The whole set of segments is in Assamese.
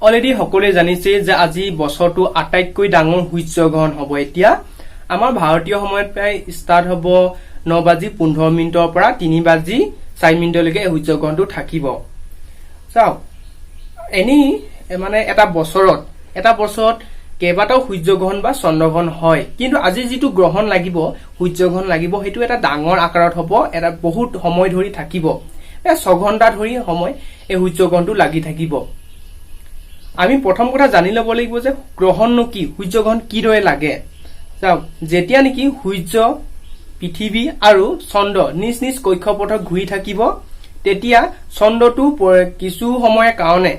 অলৰেডি সকলোৱে জানিছে যে আজি বছৰটো আটাইতকৈ ডাঙৰ সূৰ্যগ্ৰহণ হ'ব। এতিয়া আমাৰ ভাৰতীয় সময়ত প্ৰায় ষ্টাৰ্ট হ'ব 9:15 পৰা 3:04 এই সূৰ্যগ্ৰহণটো থাকিব। চাওক, এনেই মানে এটা বছৰত কেইবাটাও সূৰ্যগ্ৰহণ বা চন্দ্ৰগ্ৰহণ হয়, কিন্তু আজি যিটো গ্ৰহণ লাগিব, সূৰ্যগ্ৰহণ লাগিব, সেইটো এটা ডাঙৰ আকাৰত হ'ব, এটা বহুত সময় ধৰি থাকিব, 6 ঘণ্টা ধৰি সময় এই সূৰ্যগ্ৰহণটো লাগি থাকিব। আমি প্ৰথম কথা জানি ল'ব লাগিব যে গ্ৰহণনো কি, সূৰ্যগ্ৰহণ কিদৰে লাগে। চাওক, যেতিয়া নেকি সূৰ্য, পৃথিৱী আৰু চন্দ্ৰ নিজ নিজ কক্ষপথত ঘূৰি থাকিব, তেতিয়া চন্দ্ৰটো কিছু সময়ৰ কাৰণে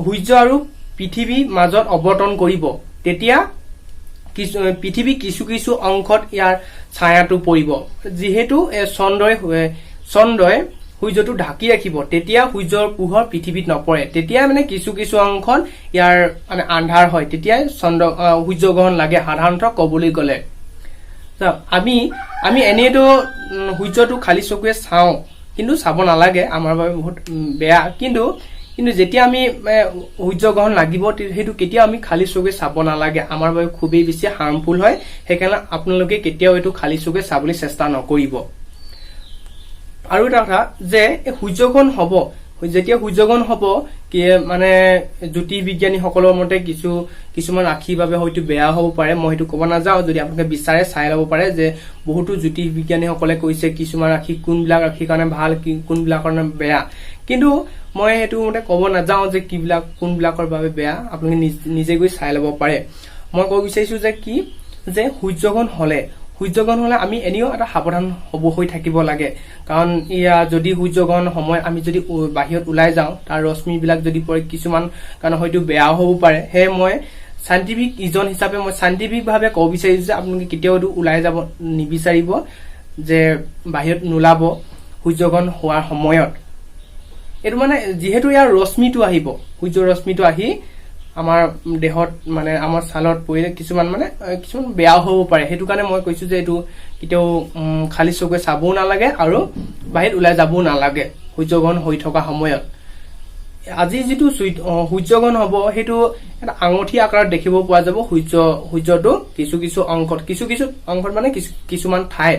সূৰ্য আৰু পৃথিৱীৰ মাজত অৱতৰণ কৰিব। তেতিয়া পৃথিৱী কিছু কিছু অংশত ইয়াৰ ছায়াটো পৰিব। যিহেতু চন্দ্ৰই সূৰ্যটো ঢাকি ৰাখিব, তেতিয়া সূৰ্যৰ পোহৰ পৃথিৱীত নপৰে, তেতিয়া মানে কিছু কিছু অংশত ইয়াৰ মানে আন্ধাৰ হয়, তেতিয়াই সূৰ্যগ্ৰহণ লাগে সাধাৰণতে ক'বলৈ গ'লে। আমি এনেইতো সূৰ্যটো খালী চকুৰে চাওঁ, কিন্তু চাব নালাগে, আমাৰ বাবে বহুত বেয়া। কিন্তু যেতিয়া আমি সূৰ্যগ্ৰহণ লাগিব, সেইটো কেতিয়াও আমি খালী চকুৰে চাব নালাগে, আমাৰ বাবে খুবেই বেছি হাৰ্মফুল হয়। সেইকাৰণে আপোনালোকে কেতিয়াও এইটো খালী চকুৰে চাবলৈ চেষ্টা নকৰিব। আৰু এটা কথা যে সূৰ্যগ্ৰহণ হ'ব, যেতিয়া সূৰ্যগ্ৰহণ হ'ব, মানে জ্যোতিৰ্বিজ্ঞানীসকলৰ মতে কিছুমান ৰাশিৰ বাবে হয়তো বেয়া হ'ব পাৰে, মই সেইটো ক'ব নাযাওঁ। যদি আপোনালোকে বিচাৰে চাই ল'ব পাৰে যে বহুতো জ্যোতিৰ্বিজ্ঞানীসকলে কৈছে কিছুমান ৰাশি, কোনবিলাক ৰাশিৰ কাৰণে ভাল, কোনবিলাকৰ কাৰণে বেয়া। কিন্তু মই সেইটো মতে ক'ব নাযাওঁ যে কোনবিলাকৰ বাবে বেয়া, আপোনালোকে নিজে গৈ চাই ল'ব পাৰে। মই ক'ব বিচাৰিছো যে সূৰ্যগ্ৰহণ হ'লে আমি এনেও এটা সাৱধান হৈ থাকিব লাগে। কাৰণ যদি সূৰ্যগ্ৰহণ সময় আমি যদি বাহিৰত ওলাই যাওঁ, তাৰ ৰশ্মিবিলাক যদি পৰে, কিছুমান কাৰণে হয়তো বেয়াও হ'ব পাৰে। সেয়ে মই চাইণ্টিফিক ইজন হিচাপে মই চাইণ্টিফিকভাৱে ক'ব বিচাৰিছো যে আপোনালোকে কেতিয়াও ওলাই যাব নিবিচাৰিব, যে বাহিৰত নোলাব সূৰ্যগ্ৰহণ হোৱাৰ সময়ত। এইটো মানে যিহেতু ইয়াৰ ৰশ্মিটো আহিব, সূৰ্যৰ ৰশ্মিটো আহি আমাৰ দেহত মানে আমাৰ ছালত পৰিলে কিছুমান বেয়াও হ'ব পাৰে। সেইটো কাৰণে মই কৈছো যে এইটো কেতিয়াও খালী চকুৰে চাবও নালাগে আৰু বাহিৰত ওলাই যাবও নালাগে সূৰ্যগ্ৰহণ হৈ থকা সময়ত। আজি যিটো সূৰ্যগ্ৰহণ হ'ব, সেইটো এটা আঙুঠি আকাৰত দেখিব পোৱা যাব। সূৰ্যটো কিছু কিছু অংশত মানে কিছুমান ঠাই,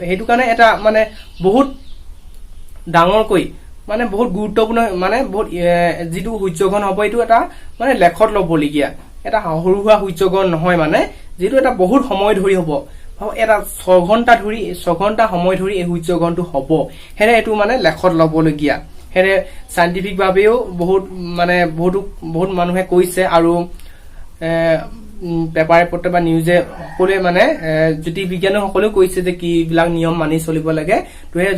সেইটো কাৰণে এটা মানে বহুত ডাঙৰকৈ, মানে বহুত গুৰুত্বপূৰ্ণ, মানে বহুত যিটো সূৰ্যগ্ৰহণ হ'ব, এইটো এটা মানে লেখত ল'বলগীয়া, এটা সৰু সুৰা সূৰ্যগ্ৰহণ নহয়, মানে যিটো এটা বহুত সময় ধৰি হ'ব, এটা 6 ঘণ্টা সময় ধৰি এই সূৰ্যগ্ৰহণটো হ'ব। সেয়ে এইটো মানে লেখত ল'বলগীয়া। সেয়ে চাইণ্টিফিক ভাৱেও বহুত মানুহে কৈছে, আৰু পেপাৰে পত্ৰে বা নিউজে সকলোৱে মানে জ্যোতিৰ্বিজ্ঞানীসকলেও কৈছে যে কিবিলাক নিয়ম মানি চলিব লাগে।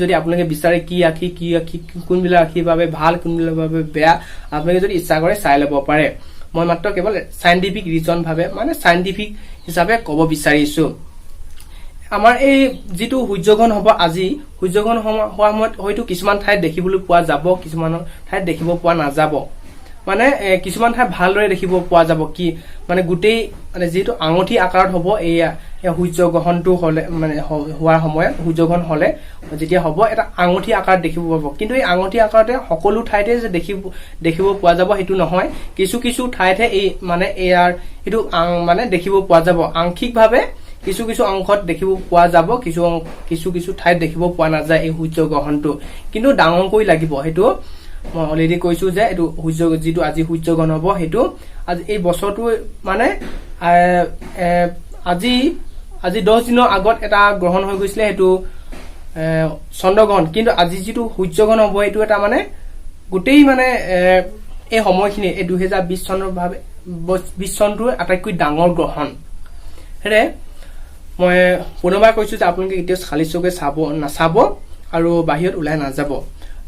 যদি আপোনালোকে বিচাৰে কি ৰাশি কোনবিলাক ৰাশিৰ বাবে ভাল, কোনবিলাক বাবে বেয়া, আপোনালোকে যদি ইচ্ছা কৰে চাই ল'ব পাৰে। মই মাত্ৰ কেৱল চাইণ্টিফিক ৰিজন ভাৱে, মানে চাইণ্টিফিক হিচাপে ক'ব বিচাৰিছো। আমাৰ এই যিটো সূৰ্যগ্ৰহণ হ'ব আজি, সূৰ্যগ্ৰহণ হোৱাৰ সময়ত হয়তো কিছুমান ঠাইত দেখিবলৈ পোৱা যাব, কিছুমান ঠাইত দেখিব পোৱা নাযাব। মানে কিছুমান ঠাইত ভালদৰে দেখিব পোৱা যাব, মানে গোটেই মানে যিহেতু আঙুঠি আকাৰত হ'ব এই সূৰ্যগ্ৰহণটো হ'লে, মানে হোৱাৰ সময়ত সূৰ্যগ্ৰহণ হ'লে যেতিয়া হ'ব, এটা আঙুঠি আকাৰত দেখিব পাব। কিন্তু এই আঙুঠি আকাৰতে সকলো ঠাইতে যে দেখিব পোৱা যাব সেইটো নহয়, কিছু কিছু ঠাইতহে এইটো মানে দেখিব পোৱা যাব আংশিকভাৱে, কিছু কিছু অংশত দেখিব পোৱা যাব, কিছু ঠাইত দেখিব পোৱা নাযায় এই সূৰ্যগ্ৰহণটো, কিন্তু ডাঙৰকৈ লাগিব। সেইটো মই অলৰেডি কৈছো যে এইটো যিটো আজি সূৰ্যগ্ৰহণ হ'ব, সেইটো আজি এই বছৰটো মানে আজি 10 দিনৰ আগত এটা গ্ৰহণ হৈ গৈছিলে, সেইটো চন্দ্ৰগ্ৰহণ। কিন্তু আজি যিটো সূৰ্যগ্ৰহণ হ'ব, এইটো এটা মানে গোটেই মানে এই সময়খিনি, এই 2020 চনটোৰ আটাইতকৈ ডাঙৰ গ্ৰহণ। সেয়ে মই পুনৰবাৰ কৈছো যে আপোনালোকে কেতিয়াও খালী চকুৰে নাচাব আৰু বাহিৰত ওলাই নাযাব।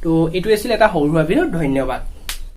তো এইটো আছিল এটা সৰু সুৰা ভিডিঅ'। ধন্যবাদ।